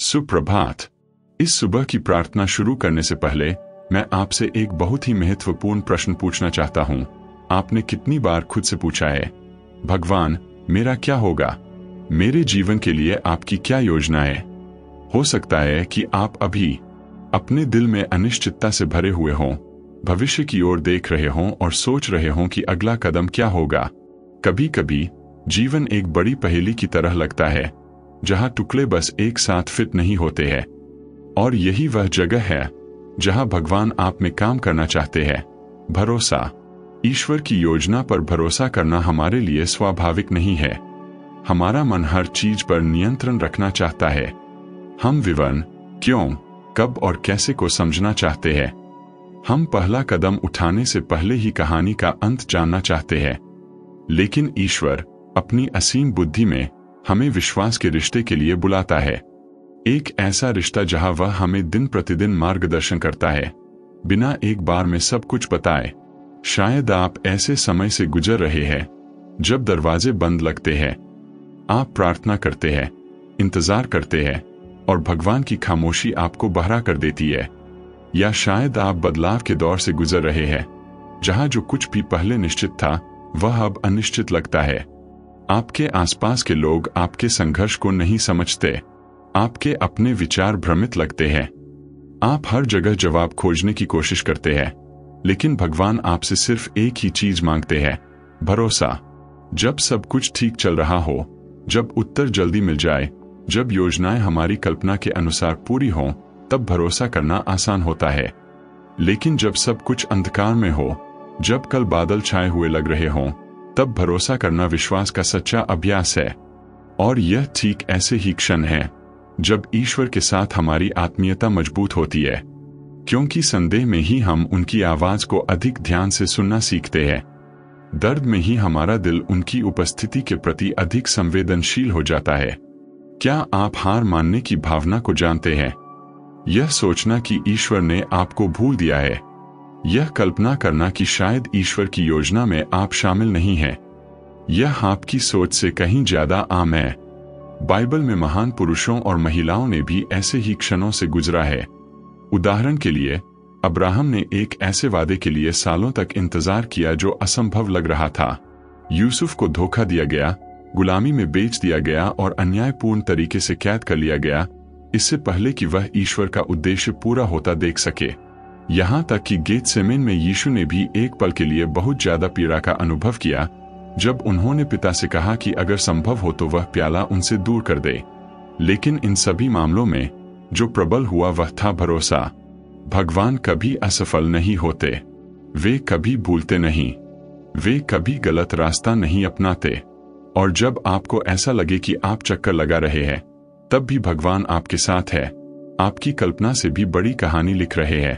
सुप्रभात। इस सुबह की प्रार्थना शुरू करने से पहले मैं आपसे एक बहुत ही महत्वपूर्ण प्रश्न पूछना चाहता हूं। आपने कितनी बार खुद से पूछा है, भगवान मेरा क्या होगा? मेरे जीवन के लिए आपकी क्या योजना है? हो सकता है कि आप अभी अपने दिल में अनिश्चितता से भरे हुए हों, भविष्य की ओर देख रहे हों और सोच रहे हों कि अगला कदम क्या होगा। कभी कभी जीवन एक बड़ी पहेली की तरह लगता है, जहां टुकड़े बस एक साथ फिट नहीं होते हैं। और यही वह जगह है जहां भगवान आप में काम करना चाहते हैं। भरोसा। ईश्वर की योजना पर भरोसा करना हमारे लिए स्वाभाविक नहीं है। हमारा मन हर चीज पर नियंत्रण रखना चाहता है। हम विवरण, क्यों, कब और कैसे को समझना चाहते हैं। हम पहला कदम उठाने से पहले ही कहानी का अंत जानना चाहते हैं। लेकिन ईश्वर अपनी असीम बुद्धि में हमें विश्वास के रिश्ते के लिए बुलाता है। एक ऐसा रिश्ता जहां वह हमें दिन प्रतिदिन मार्गदर्शन करता है, बिना एक बार में सब कुछ बताए। शायद आप ऐसे समय से गुजर रहे हैं जब दरवाजे बंद लगते हैं, आप प्रार्थना करते हैं, इंतजार करते हैं और भगवान की खामोशी आपको बहरा कर देती है। या शायद आप बदलाव के दौर से गुजर रहे हैं, जहां जो कुछ भी पहले निश्चित था वह अब अनिश्चित लगता है। आपके आसपास के लोग आपके संघर्ष को नहीं समझते, आपके अपने विचार भ्रमित लगते हैं। आप हर जगह जवाब खोजने की कोशिश करते हैं, लेकिन भगवान आपसे सिर्फ एक ही चीज मांगते हैं, भरोसा। जब सब कुछ ठीक चल रहा हो, जब उत्तर जल्दी मिल जाए, जब योजनाएं हमारी कल्पना के अनुसार पूरी हों, तब भरोसा करना आसान होता है। लेकिन जब सब कुछ अंधकार में हो, जब कल बादल छाए हुए लग रहे हों, तब भरोसा करना विश्वास का सच्चा अभ्यास है। और यह ठीक ऐसे ही क्षण है जब ईश्वर के साथ हमारी आत्मीयता मजबूत होती है, क्योंकि संदेह में ही हम उनकी आवाज को अधिक ध्यान से सुनना सीखते हैं। दर्द में ही हमारा दिल उनकी उपस्थिति के प्रति अधिक संवेदनशील हो जाता है। क्या आप हार मानने की भावना को जानते हैं? यह सोचना कि ईश्वर ने आपको भूल दिया है, यह कल्पना करना कि शायद ईश्वर की योजना में आप शामिल नहीं हैं, यह आपकी सोच से कहीं ज्यादा आम है। बाइबल में महान पुरुषों और महिलाओं ने भी ऐसे ही क्षणों से गुजरा है। उदाहरण के लिए, अब्राहम ने एक ऐसे वादे के लिए सालों तक इंतजार किया जो असंभव लग रहा था। यूसुफ को धोखा दिया गया, गुलामी में बेच दिया गया और अन्यायपूर्ण तरीके से कैद कर लिया गया, इससे पहले कि वह ईश्वर का उद्देश्य पूरा होता देख सके। यहां तक कि गेतसेमने में यीशु ने भी एक पल के लिए बहुत ज्यादा पीड़ा का अनुभव किया, जब उन्होंने पिता से कहा कि अगर संभव हो तो वह प्याला उनसे दूर कर दे। लेकिन इन सभी मामलों में जो प्रबल हुआ वह था भरोसा। भगवान कभी असफल नहीं होते, वे कभी भूलते नहीं, वे कभी गलत रास्ता नहीं अपनाते। और जब आपको ऐसा लगे कि आप चक्कर लगा रहे हैं, तब भी भगवान आपके साथ है, आपकी कल्पना से भी बड़ी कहानी लिख रहे हैं।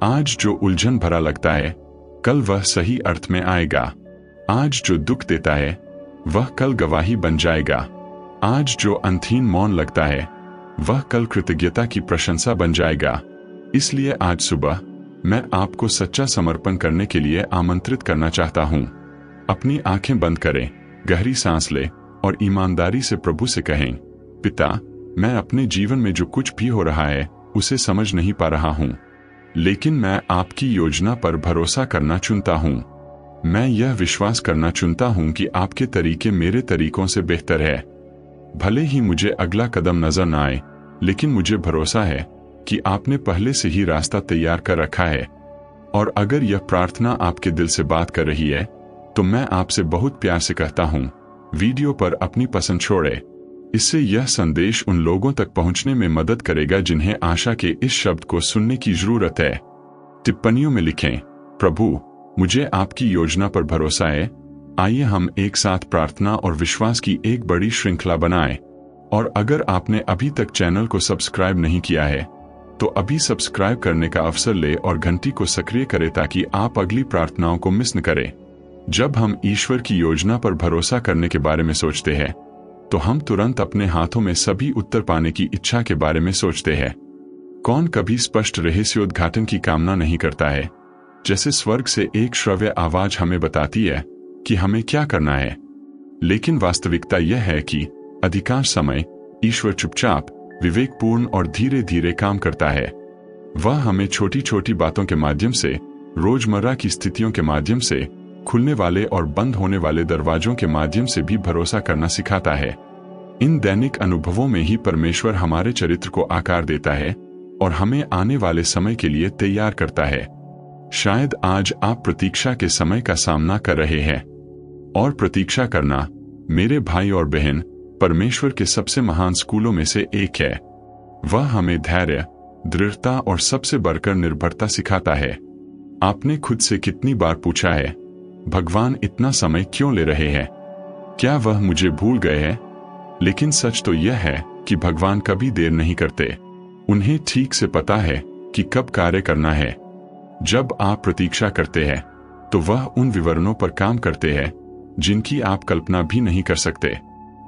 आज जो उलझन भरा लगता है, कल वह सही अर्थ में आएगा। आज जो दुख देता है, वह कल गवाही बन जाएगा। आज जो अंतहीन मौन लगता है, वह कल कृतज्ञता की प्रशंसा बन जाएगा। इसलिए आज सुबह मैं आपको सच्चा समर्पण करने के लिए आमंत्रित करना चाहता हूं। अपनी आंखें बंद करें, गहरी सांस लें और ईमानदारी से प्रभु से कहें, पिता, मैं अपने जीवन में जो कुछ भी हो रहा है उसे समझ नहीं पा रहा हूं, लेकिन मैं आपकी योजना पर भरोसा करना चुनता हूं। मैं यह विश्वास करना चुनता हूं कि आपके तरीके मेरे तरीकों से बेहतर है। भले ही मुझे अगला कदम नजर न आए, लेकिन मुझे भरोसा है कि आपने पहले से ही रास्ता तैयार कर रखा है। और अगर यह प्रार्थना आपके दिल से बात कर रही है, तो मैं आपसे बहुत प्यार से कहता हूं, वीडियो पर अपनी पसंद छोड़े। इससे यह संदेश उन लोगों तक पहुंचने में मदद करेगा जिन्हें आशा के इस शब्द को सुनने की जरूरत है। टिप्पणियों में लिखें, प्रभु, मुझे आपकी योजना पर भरोसा है। आइए हम एक साथ प्रार्थना और विश्वास की एक बड़ी श्रृंखला बनाएं। और अगर आपने अभी तक चैनल को सब्सक्राइब नहीं किया है, तो अभी सब्सक्राइब करने का अवसर ले और घंटी को सक्रिय करें ताकि आप अगली प्रार्थनाओं को मिस न करें। जब हम ईश्वर की योजना पर भरोसा करने के बारे में सोचते हैं, तो हम तुरंत अपने हाथों में सभी उत्तर पाने की इच्छा के बारे में सोचते हैं। कौन कभी स्पष्ट रहस्योद्घाटन की कामना नहीं करता है, जैसे स्वर्ग से एक श्रव्य आवाज हमें बताती है कि हमें क्या करना है। लेकिन वास्तविकता यह है कि अधिकांश समय ईश्वर चुपचाप विवेकपूर्ण और धीरे धीरे काम करता है। वह हमें छोटी छोटी बातों के माध्यम से, रोजमर्रा की स्थितियों के माध्यम से, खुलने वाले और बंद होने वाले दरवाजों के माध्यम से भी भरोसा करना सिखाता है। इन दैनिक अनुभवों में ही परमेश्वर हमारे चरित्र को आकार देता है और हमें आने वाले समय के लिए तैयार करता है। शायद आज आप प्रतीक्षा के समय का सामना कर रहे हैं, और प्रतीक्षा करना, मेरे भाई और बहन, परमेश्वर के सबसे महान स्कूलों में से एक है। वह हमें धैर्य, दृढ़ता और सबसे बढ़कर निर्भरता सिखाता है। आपने खुद से कितनी बार पूछा है, भगवान इतना समय क्यों ले रहे हैं? क्या वह मुझे भूल गए हैं? लेकिन सच तो यह है कि भगवान कभी देर नहीं करते। उन्हें ठीक से पता है कि कब कार्य करना है। जब आप प्रतीक्षा करते हैं तो वह उन विवरणों पर काम करते हैं जिनकी आप कल्पना भी नहीं कर सकते।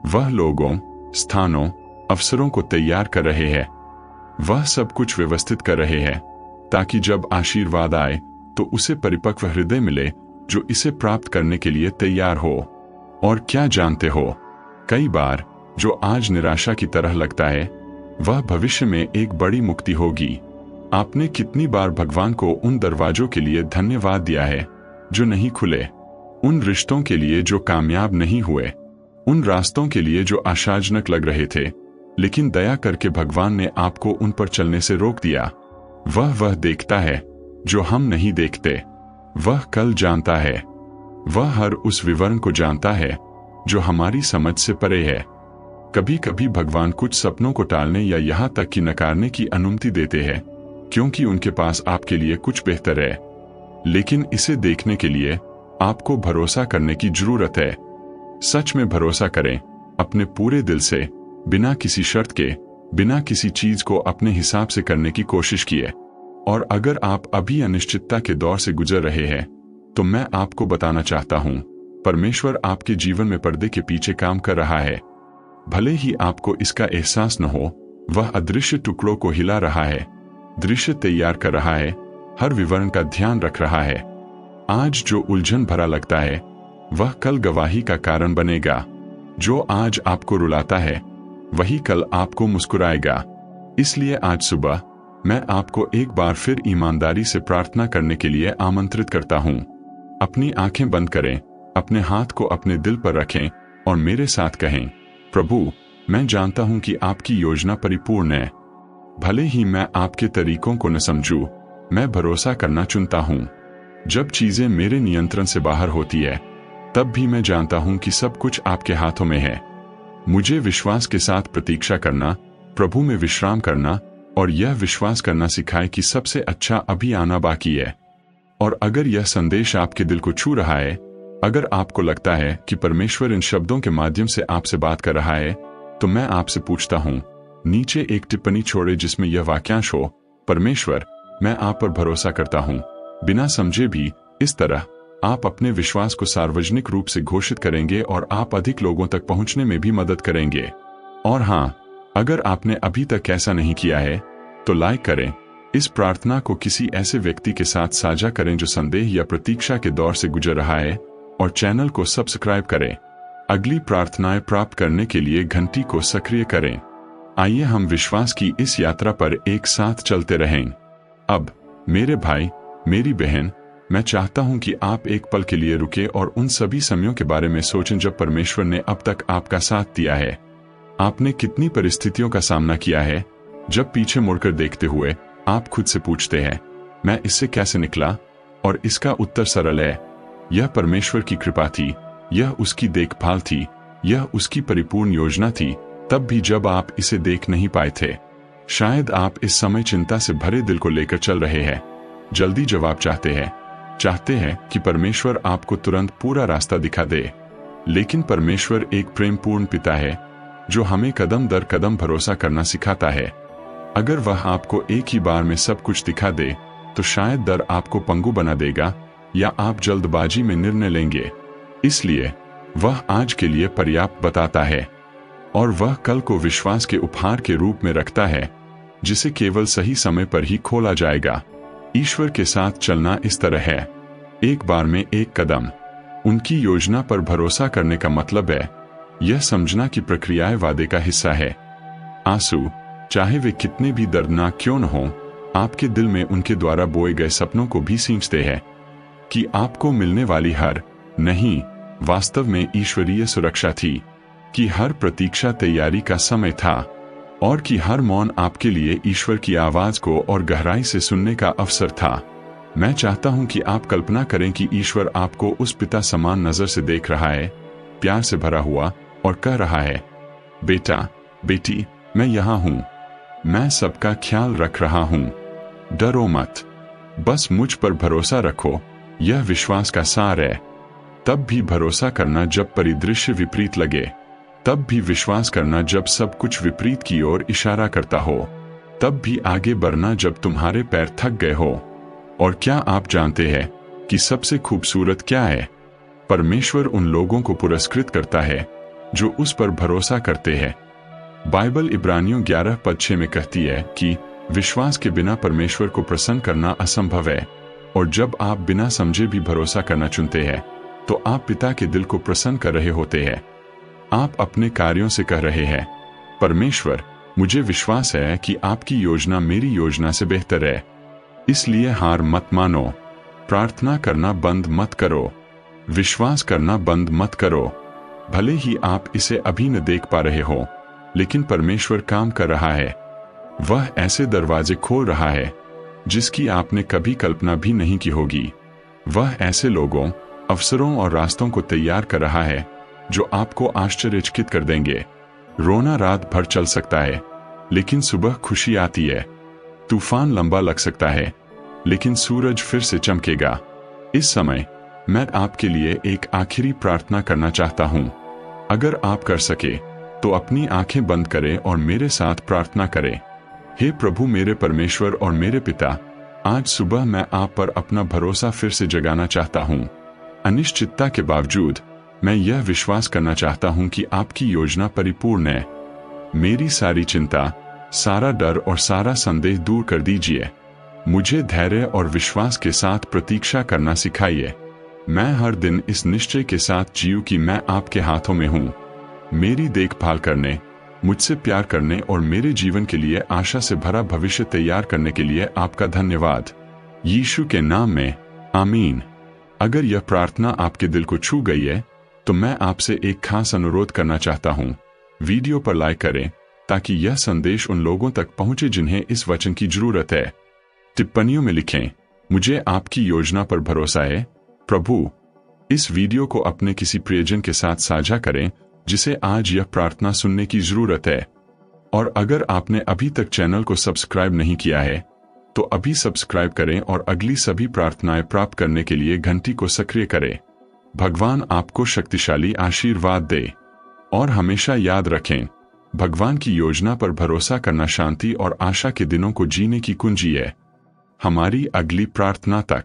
वह लोगों, स्थानों, अवसरों को तैयार कर रहे हैं। वह सब कुछ व्यवस्थित कर रहे हैं ताकि जब आशीर्वाद आए तो उसे परिपक्व हृदय मिले जो इसे प्राप्त करने के लिए तैयार हो। और क्या जानते हो, कई बार जो आज निराशा की तरह लगता है, वह भविष्य में एक बड़ी मुक्ति होगी। आपने कितनी बार भगवान को उन दरवाजों के लिए धन्यवाद दिया है जो नहीं खुले, उन रिश्तों के लिए जो कामयाब नहीं हुए, उन रास्तों के लिए जो आशाजनक लग रहे थे, लेकिन दया करके भगवान ने आपको उन पर चलने से रोक दिया। वह देखता है जो हम नहीं देखते। वह कल जानता है। वह हर उस विवरण को जानता है जो हमारी समझ से परे है। कभी कभी भगवान कुछ सपनों को टालने या यहाँ तक कि नकारने की अनुमति देते हैं क्योंकि उनके पास आपके लिए कुछ बेहतर है। लेकिन इसे देखने के लिए आपको भरोसा करने की जरूरत है। सच में भरोसा करें, अपने पूरे दिल से, बिना किसी शर्त के, बिना किसी चीज को अपने हिसाब से करने की कोशिश किए। और अगर आप अभी अनिश्चितता के दौर से गुजर रहे हैं तो मैं आपको बताना चाहता हूं, परमेश्वर आपके जीवन में पर्दे के पीछे काम कर रहा है। भले ही आपको इसका एहसास न हो, वह अदृश्य टुकड़ों को हिला रहा है, दृश्य तैयार कर रहा है, हर विवरण का ध्यान रख रहा है। आज जो उलझन भरा लगता है वह कल गवाही का कारण बनेगा। जो आज आपको रुलाता है वही कल आपको मुस्कुराएगा। इसलिए आज सुबह मैं आपको एक बार फिर ईमानदारी से प्रार्थना करने के लिए आमंत्रित करता हूं। अपनी आंखें बंद करें, अपने हाथ को अपने दिल पर रखें और मेरे साथ कहें, प्रभु, मैं जानता हूं कि आपकी योजना परिपूर्ण है। भले ही मैं आपके तरीकों को न समझूं, मैं भरोसा करना चुनता हूं। जब चीजें मेरे नियंत्रण से बाहर होती है, तब भी मैं जानता हूं कि सब कुछ आपके हाथों में है। मुझे विश्वास के साथ प्रतीक्षा करना, प्रभु में विश्राम करना और यह विश्वास करना सिखाए कि सबसे अच्छा अभी आना बाकी है। और अगर यह संदेश आपके दिल को छू रहा है, अगर आपको लगता है कि परमेश्वर इन शब्दों के माध्यम से आपसे बात कर रहा है, तो मैं आपसे पूछता हूं, नीचे एक टिप्पणी छोड़े जिसमें यह वाक्यांश हो, परमेश्वर, मैं आप पर भरोसा करता हूं। बिना समझे भी इस तरह आप अपने विश्वास को सार्वजनिक रूप से घोषित करेंगे और आप अधिक लोगों तक पहुंचने में भी मदद करेंगे। और हां, अगर आपने अभी तक ऐसा नहीं किया है तो लाइक करें, इस प्रार्थना को किसी ऐसे व्यक्ति के साथ साझा करें जो संदेह या प्रतीक्षा के दौर से गुजर रहा है, और चैनल को सब्सक्राइब करें। अगली प्रार्थनाएं प्राप्त करने के लिए घंटी को सक्रिय करें। आइए हम विश्वास की इस यात्रा पर एक साथ चलते रहें। अब मेरे भाई, मेरी बहन, मैं चाहता हूं कि आप एक पल के लिए रुके और उन सभी समयों के बारे में सोचें जब परमेश्वर ने अब तक आपका साथ दिया है। आपने कितनी परिस्थितियों का सामना किया है जब पीछे मुड़कर देखते हुए आप खुद से पूछते हैं, मैं इससे कैसे निकला? और इसका उत्तर सरल है, यह परमेश्वर की कृपा थी, यह उसकी देखभाल थी, यह उसकी परिपूर्ण योजना थी, तब भी जब आप इसे देख नहीं पाए थे। शायद आप इस समय चिंता से भरे दिल को लेकर चल रहे हैं, जल्दी जवाब चाहते हैं कि परमेश्वर आपको तुरंत पूरा रास्ता दिखा दे। लेकिन परमेश्वर एक प्रेमपूर्ण पिता है जो हमें कदम दर कदम भरोसा करना सिखाता है। अगर वह आपको एक ही बार में सब कुछ दिखा दे तो शायद डर आपको पंगु बना देगा या आप जल्दबाजी में निर्णय लेंगे। इसलिए वह आज के लिए पर्याप्त बताता है और वह कल को विश्वास के उपहार के रूप में रखता है जिसे केवल सही समय पर ही खोला जाएगा। ईश्वर के साथ चलना इस तरह है, एक बार में एक कदम। उनकी योजना पर भरोसा करने का मतलब है यह समझना कि प्रक्रियाएं वादे का हिस्सा है। आंसू, चाहे वे कितने भी दर्दनाक क्यों न हों, आपके दिल में उनके द्वारा बोए गए सपनों को भी सींचते हैं कि आपको मिलने वाली हर नहीं वास्तव में ईश्वरीय सुरक्षा थी, कि हर प्रतीक्षा तैयारी का समय था और कि हर मौन आपके लिए ईश्वर की आवाज को और गहराई से सुनने का अवसर था। मैं चाहता हूं कि आप कल्पना करें कि ईश्वर आपको उस पिता समान नजर से देख रहा है, प्यार से भरा हुआ, और कह रहा है, बेटा, बेटी, मैं यहां हूं, मैं सबका ख्याल रख रहा हूं, डरो मत, बस मुझ पर भरोसा रखो। यह विश्वास का सार है। तब भी भरोसा करना जब परिदृश्य विपरीत लगे, तब भी विश्वास करना जब सब कुछ विपरीत की ओर इशारा करता हो, तब भी आगे बढ़ना जब तुम्हारे पैर थक गए हो। और क्या आप जानते हैं कि सबसे खूबसूरत क्या है? परमेश्वर उन लोगों को पुरस्कृत करता है जो उस पर भरोसा करते हैं। बाइबल इब्रानियों 11:6 में कहती है कि विश्वास के बिना परमेश्वर को प्रसन्न करना असंभव है। और जब आप बिना समझे भी भरोसा करना चुनते हैं, तो आप पिता के दिल को प्रसन्न कर रहे होते हैं। आप अपने कार्यों से कह रहे हैं, परमेश्वर, मुझे विश्वास है कि आपकी योजना मेरी योजना से बेहतर है, इसलिए हार मत मानो, प्रार्थना करना बंद मत करो, विश्वास करना बंद मत करो। भले ही आप इसे अभी न देख पा रहे हो, लेकिन परमेश्वर काम कर रहा है। वह ऐसे दरवाजे खोल रहा है जिसकी आपने कभी कल्पना भी नहीं की होगी। वह ऐसे लोगों, अवसरों और रास्तों को तैयार कर रहा है जो आपको आश्चर्यचकित कर देंगे। रोना रात भर चल सकता है, लेकिन सुबह खुशी आती है। तूफान लंबा लग सकता है, लेकिन सूरज फिर से चमकेगा। इस समय मैं आपके लिए एक आखिरी प्रार्थना करना चाहता हूं। अगर आप कर सके तो अपनी आंखें बंद करें और मेरे साथ प्रार्थना करें। हे प्रभु, मेरे परमेश्वर और मेरे पिता, आज सुबह मैं आप पर अपना भरोसा फिर से जगाना चाहता हूं। अनिश्चितता के बावजूद मैं यह विश्वास करना चाहता हूं कि आपकी योजना परिपूर्ण है। मेरी सारी चिंता, सारा डर और सारा संदेह दूर कर दीजिए। मुझे धैर्य और विश्वास के साथ प्रतीक्षा करना सिखाइए। मैं हर दिन इस निश्चय के साथ जीऊं कि मैं आपके हाथों में हूं। मेरी देखभाल करने, मुझसे प्यार करने और मेरे जीवन के लिए आशा से भरा भविष्य तैयार करने के लिए आपका धन्यवाद। यीशु के नाम में, आमीन। अगर यह प्रार्थना आपके दिल को छू गई है, तो मैं आपसे एक खास अनुरोध करना चाहता हूं। वीडियो पर लाइक करें ताकि यह संदेश उन लोगों तक पहुंचे जिन्हें इस वचन की जरूरत है। टिप्पणियों में लिखें, मुझे आपकी योजना पर भरोसा है, प्रभु। इस वीडियो को अपने किसी प्रियजन के साथ साझा करें जिसे आज यह प्रार्थना सुनने की जरूरत है। और अगर आपने अभी तक चैनल को सब्सक्राइब नहीं किया है, तो अभी सब्सक्राइब करें और अगली सभी प्रार्थनाएं प्राप्त करने के लिए घंटी को सक्रिय करें। भगवान आपको शक्तिशाली आशीर्वाद दे। और हमेशा याद रखें, भगवान की योजना पर भरोसा करना शांति और आशा के दिनों को जीने की कुंजी है। हमारी अगली प्रार्थना तक